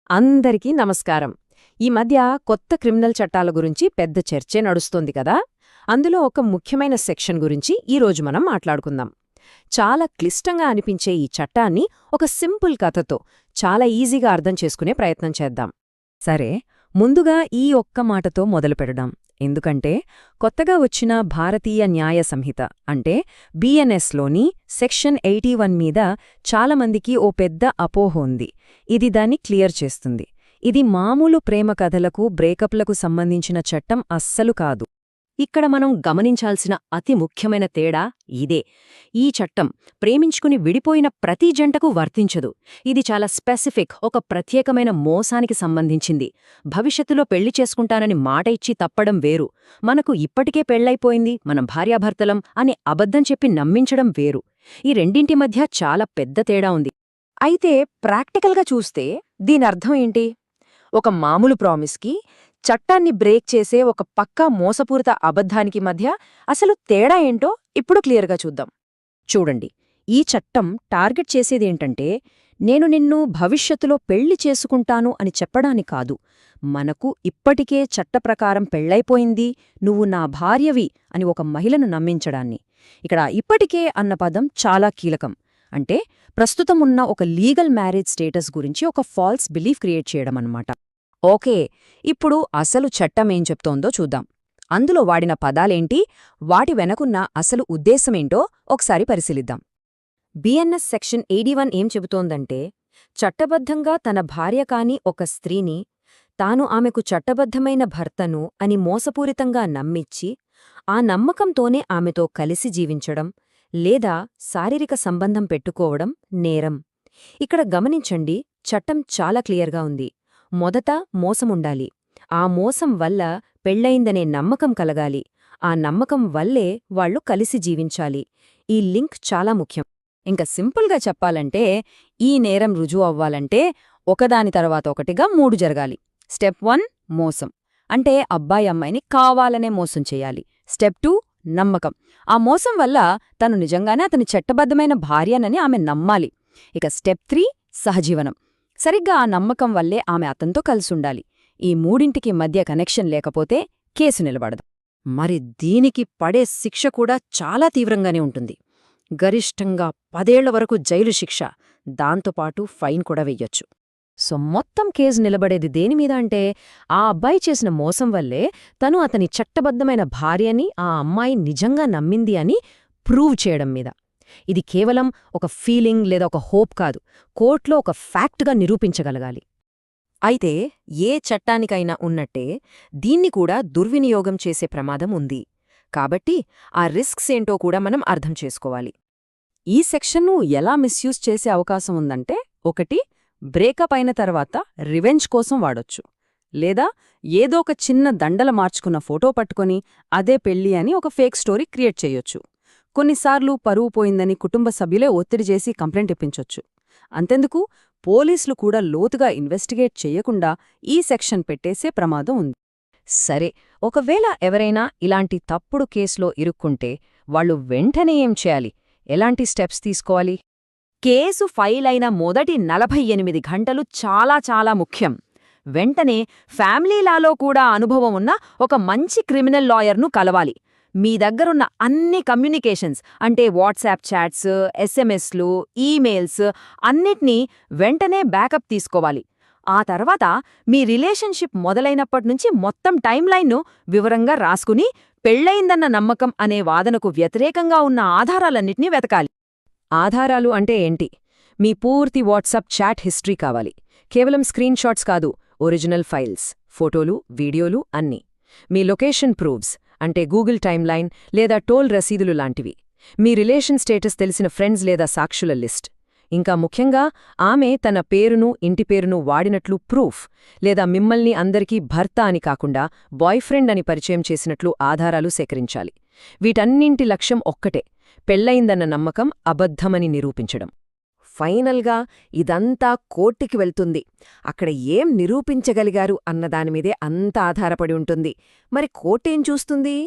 అందరికీ నమస్కారం. ఈ మధ్య కొత్త క్రిమినల్ చట్టాల గురించి పెద్ద చర్చే నడుస్తోంది కదా. అందులో ఒక ముఖ్యమైన సెక్షన్ గురించి ఈరోజు మనం మాట్లాడుకుందాం. చాలా క్లిష్టంగా అనిపించే ఈ చట్టాన్ని ఒక సింపుల్ కథతో చాలా ఈజీగా అర్థం చేసుకునే ప్రయత్నం చేద్దాం. సరే, ముందుగా ఈ ఒక్క మాటతో మొదలుపెడదాం. ఎందుకంటే కొత్తగా వచ్చిన భారతీయ న్యాయ సంహిత అంటే బిఎన్ఎస్లోని సెక్షన్ 81 మీద చాలామందికి ఓ పెద్ద అపోహ ఉంది. ఇది దాన్ని క్లియర్ చేస్తుంది. ఇది మామూలు ప్రేమ కథలకు బ్రేకప్లకు సంబంధించిన చట్టం అస్సలు కాదు. ఇక్కడ మనం గమనించాల్సిన అతి ముఖ్యమైన తేడా ఇదే. ఈ చట్టం ప్రేమించుకుని విడిపోయిన ప్రతి జంటకు వర్తించదు. ఇది చాలా స్పెసిఫిక్, ఒక ప్రత్యేకమైన మోసానికి సంబంధించింది. భవిష్యత్తులో పెళ్లి చేసుకుంటానని మాట ఇచ్చి తప్పడం వేరు, మనకు ఇప్పటికే పెళ్లైపోయింది, మనం భార్యాభర్తలం అని అబద్ధం చెప్పి నమ్మించడం వేరు. ఈ రెండింటి మధ్య చాలా పెద్ద తేడా ఉంది. అయితే ప్రాక్టికల్గా చూస్తే దీనర్థం ఏంటి? ఒక మామూలు ప్రామిస్కి, చట్టాన్ని బ్రేక్ చేసే ఒక పక్కా మోసపూరిత అబద్ధానికి మధ్య అసలు తేడా ఏంటో ఇప్పుడు క్లియర్గా చూద్దాం. చూడండి, ఈ చట్టం టార్గెట్ చేసేదేంటంటే, నేను నిన్ను భవిష్యత్తులో పెళ్లి చేసుకుంటాను అని చెప్పడాని కాదు, మనకు ఇప్పటికే చట్టప్రకారం పెళ్లైపోయింది, నువ్వు నా భార్యవి అని ఒక మహిళను నమ్మించడాన్ని. ఇక్కడ ఇప్పటికే అన్న పదం చాలా కీలకం. అంటే ప్రస్తుతం ఉన్న ఒక లీగల్ మ్యారేజ్ స్టేటస్ గురించి ఒక ఫాల్స్ బిలీఫ్ క్రియేట్ చేయడం అన్నమాట. ఓకే, ఇప్పుడు అసలు చట్టం ఏం చెప్తోందో చూద్దాం. అందులో వాడిన పదాలేంటి, వాటి వెనకున్న అసలు ఉద్దేశమేంటో ఒకసారి పరిశీలిద్దాం. బిఎన్ఎస్ సెక్షన్ 81 ఏం చెబుతోందంటే, చట్టబద్ధంగా తన భార్య కాని ఒక స్త్రీని తాను ఆమెకు చట్టబద్ధమైన భర్తను అని మోసపూరితంగా నమ్మిచ్చి, ఆ నమ్మకంతోనే ఆమెతో కలిసి జీవించడం లేదా శారీరక సంబంధం పెట్టుకోవడం నేరం. ఇక్కడ గమనించండి, చట్టం చాలా క్లియర్గా ఉంది. మొదట మోసముండాలి, ఆ మోసం వల్ల పెళ్లయిందనే నమ్మకం కలగాలి, ఆ నమ్మకం వల్లే వాళ్లు కలిసి జీవించాలి. ఈ లింక్ చాలా ముఖ్యం. ఇంక సింపుల్గా చెప్పాలంటే, ఈ నేరం రుజువు అవ్వాలంటే ఒకదాని తర్వాత ఒకటిగా 3 జరగాలి. స్టెప్ 1 మోసం, అంటే అబ్బాయి అమ్మాయిని కావాలనే మోసం చెయ్యాలి. స్టెప్ 2 నమ్మకం, ఆ మోసం వల్ల తను నిజంగానే అతని చట్టబద్ధమైన భార్యనని ఆమె నమ్మాలి. ఇక స్టెప్ 3 సహజీవనం, సరిగ్గా ఆ నమ్మకం వల్లే ఆమె అతనితో కలిసుండాలి. ఈ మూడింటికి మధ్య కనెక్షన్ లేకపోతే కేసు నిలబడదు. మరి దీనికి పడే శిక్ష కూడా చాలా తీవ్రంగానే ఉంటుంది. గరిష్టంగా 10 ఏళ్ల వరకు జైలు శిక్ష, దాంతోపాటు ఫైన్ కూడా వెయ్యొచ్చు. సో మొత్తం కేసు నిలబడేది దేనిమీద అంటే, ఆ అబ్బాయి చేసిన మోసం వల్లే తను అతని చట్టబద్ధమైన భార్యని ఆ అమ్మాయి నిజంగా నమ్మింది అని ప్రూవ్ చేయడం మీద. ఇది కేవలం ఒక ఫీలింగ్ లేదా ఒక హోప్ కాదు, కోర్టులో ఒక ఫ్యాక్ట్గా నిరూపించగలగాలి. అయితే ఏ చట్టానికైనా ఉన్నట్టే దీన్ని కూడా దుర్వినియోగం చేసే ప్రమాదం ఉంది. కాబట్టి ఆ రిస్క్స్ ఏంటో కూడా మనం అర్థం చేసుకోవాలి. ఈ సెక్షన్ను ఎలా మిస్యూజ్ చేసే అవకాశం ఉందంటే, 1 బ్రేకప్ అయిన తర్వాత రివెంజ్ కోసం వాడొచ్చు, లేదా ఏదో ఒక చిన్న దండల మార్చుకున్న ఫోటో పట్టుకొని అదే పెళ్లి అని ఒక ఫేక్ స్టోరీ క్రియేట్ చేయొచ్చు. కొన్నిసార్లు పరువు పోయిందని కుటుంబ సభ్యులే ఒత్తిడి చేసి కంప్లైంట్ ఇప్పించొచ్చు. అంతెందుకు, పోలీసులు కూడా లోతుగా ఇన్వెస్టిగేట్ చెయ్యకుండా ఈ సెక్షన్ పెట్టేసే ప్రమాదం ఉంది. సరే, ఒకవేళ ఎవరైనా ఇలాంటి తప్పుడు కేసులో ఇరుక్కుంటే వాళ్ళు వెంటనే ఏం చేయాలి, ఎలాంటి స్టెప్స్ తీసుకోవాలి? కేసు ఫైల్ అయిన మొదటి 48 గంటలు చాలా చాలా ముఖ్యం. వెంటనే ఫ్యామిలీ లాలో కూడా అనుభవం ఉన్న ఒక మంచి క్రిమినల్ లాయర్ను కలవాలి. మీ దగ్గరున్న అన్ని కమ్యూనికేషన్స్ అంటే వాట్సాప్ చాట్స్, ఎస్ఎంఎస్లు, ఈమెయిల్స్ అన్నిటినీ వెంటనే బ్యాకప్ తీసుకోవాలి. ఆ తర్వాత మీ రిలేషన్షిప్ మొదలైనప్పటినుంచి మొత్తం టైమ్లైన్ను వివరంగా రాసుకుని, పెళ్లయిందన్న నమ్మకం అనే వాదనకు వ్యతిరేకంగా ఉన్న ఆధారాలన్నిటినీ వెతకాలి. ఆధారాలు అంటే ఏంటి? మీ పూర్తి వాట్సాప్ చాట్ హిస్టరీ కావాలి. కేవలం స్క్రీన్ షాట్స్ కాదు, ఒరిజినల్ ఫైల్స్, ఫోటోలు, వీడియోలు అన్నీ. మీ లొకేషన్ ప్రూఫ్స్ అంటే గూగుల్ టైమ్లైన్ లేదా టోల్ రసీదులు లాంటివి. మీ రిలేషన్ స్టేటస్ తెలిసిన ఫ్రెండ్స్ లేదా సాక్షుల లిస్ట్. ఇంకా ముఖ్యంగా ఆమె తన పేరును, ఇంటి పేరును వాడినట్లు ప్రూఫ్, లేదా మిమ్మల్ని అందరికీ భర్త అని కాకుండా బాయ్ఫ్రెండ్ అని పరిచయం చేసినట్లు ఆధారాలు సేకరించాలి. వీటన్నింటి లక్ష్యం ఒక్కటే, పెళ్లయిందన్న నమ్మకం అబద్ధమని నిరూపించడం. ఫైనల్గా ఇదంతా కోర్టుకి వెళ్తుంది. అక్కడ ఏం నిరూపించగలిగారు అన్నదానిమీదే అంత ఆధారపడి ఉంటుంది. మరి కోర్టేం చూస్తుంది?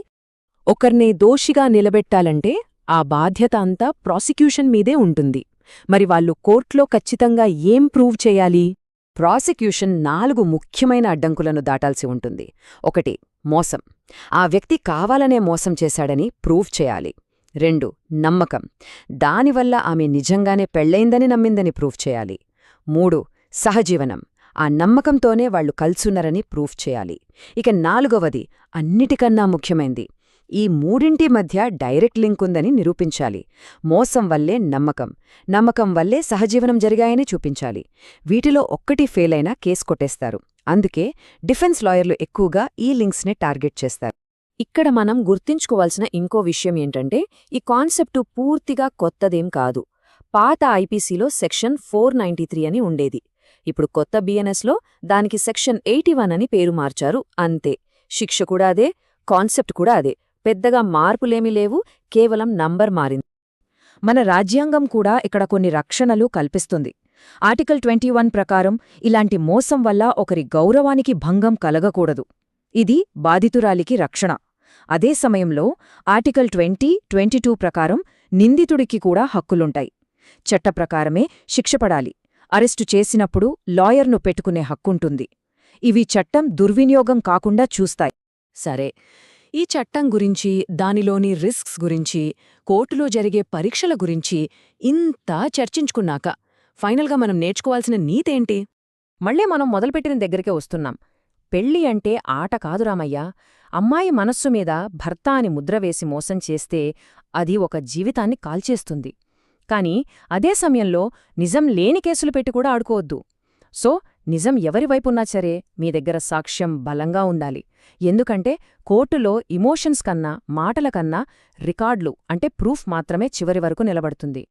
ఒకర్నే దోషిగా నిలబెట్టాలంటే ఆ బాధ్యత అంతా ప్రాసిక్యూషన్ మీదే ఉంటుంది. మరి వాళ్ళు కోర్టులో ఖచ్చితంగా ఏం ప్రూవ్ చేయాలి? ప్రాసిక్యూషన్ 4 ముఖ్యమైన అడ్డంకులను దాటాల్సి ఉంటుంది. 1. మోసం. ఆ వ్యక్తి కావాలనే మోసం చేశాడని ప్రూవ్ చేయాలి. 2. నమ్మకం. దానివల్ల ఆమె నిజంగానే పెళ్లైందని నమ్మిందని ప్రూవ్ చేయాలి. 3. సహజీవనం. ఆ నమ్మకంతోనే వాళ్లు కల్సున్నరని ప్రూవ్ చేయాలి. ఇక 4వది అన్నిటికన్నా ముఖ్యమైంది. ఈ మూడింటి మధ్య డైరెక్ట్ లింక్ ఉందని నిరూపించాలి. మోసం వల్లే నమ్మకం, నమ్మకం వల్లే సహజీవనం జరిగాయని చూపించాలి. వీటిలో ఒక్కటి ఫెయిల్ అయినా కేసు కొట్టేస్తారు. అందుకే డిఫెన్స్ లాయర్లు ఎక్కువగా ఈ లింక్స్ని టార్గెట్ చేస్తారు. ఇక్కడ మనం గుర్తుంచుకోవాల్సిన ఇంకో విషయం ఏంటంటే, ఈ కాన్సెప్టు పూర్తిగా కొత్తదేం కాదు. పాత ఐపీసీలో సెక్షన్ 493 అని ఉండేది. ఇప్పుడు కొత్త బిఎన్ఎస్లో దానికి సెక్షన్ 81 అని పేరు మార్చారు, అంతే. శిక్ష కూడా అదే, కాన్సెప్ట్ కూడా అదే. పెద్దగా మార్పులేమీ లేవు, కేవలం నంబర్ మారింది. మన రాజ్యాంగం కూడా ఇక్కడ కొన్ని రక్షణలు కల్పిస్తుంది. ఆర్టికల్ 21 ప్రకారం ఇలాంటి మోసం వల్ల ఒకరి గౌరవానికి భంగం కలగకూడదు. ఇది బాధితురాలికి రక్షణ. అదే సమయంలో ఆర్టికల్ 22 ప్రకారం నిందితుడికి కూడా హక్కులుంటాయి. చట్టప్రకారమే శిక్షపడాలి. అరెస్టు చేసినప్పుడు లాయర్ను పెట్టుకునే హక్కుంటుంది. ఇవి చట్టం దుర్వినియోగం కాకుండా చూస్తాయి. సరే, ఈ చట్టం గురించి, దానిలోని రిస్క్స్ గురించి, కోర్టులో జరిగే పరీక్షల గురించి ఇంత చర్చించుకున్నాక ఫైనల్గా మనం నేర్చుకోవాల్సిన నీతేంటి? మళ్ళీ మనం మొదలుపెట్టిన దగ్గరికే వస్తున్నాం. పెళ్ళి అంటే ఆట కాదు రామయ్య. అమ్మాయి మనస్సు మీద భర్త అని ముద్రవేసి మోసం చేస్తే అది ఒక జీవితాన్ని కాల్చేస్తుంది. కాని అదే సమయంలో నిజం లేని కేసులు పెట్టి కూడా ఆడుకోవద్దు. సో నిజం ఎవరివైపున్నా సరే మీ దగ్గర సాక్ష్యం బలంగా ఉండాలి. ఎందుకంటే కోర్టులో ఇమోషన్స్ కన్నా, మాటల కన్నా రికార్డులు అంటే ప్రూఫ్ మాత్రమే చివరి వరకు నిలబడుతుంది.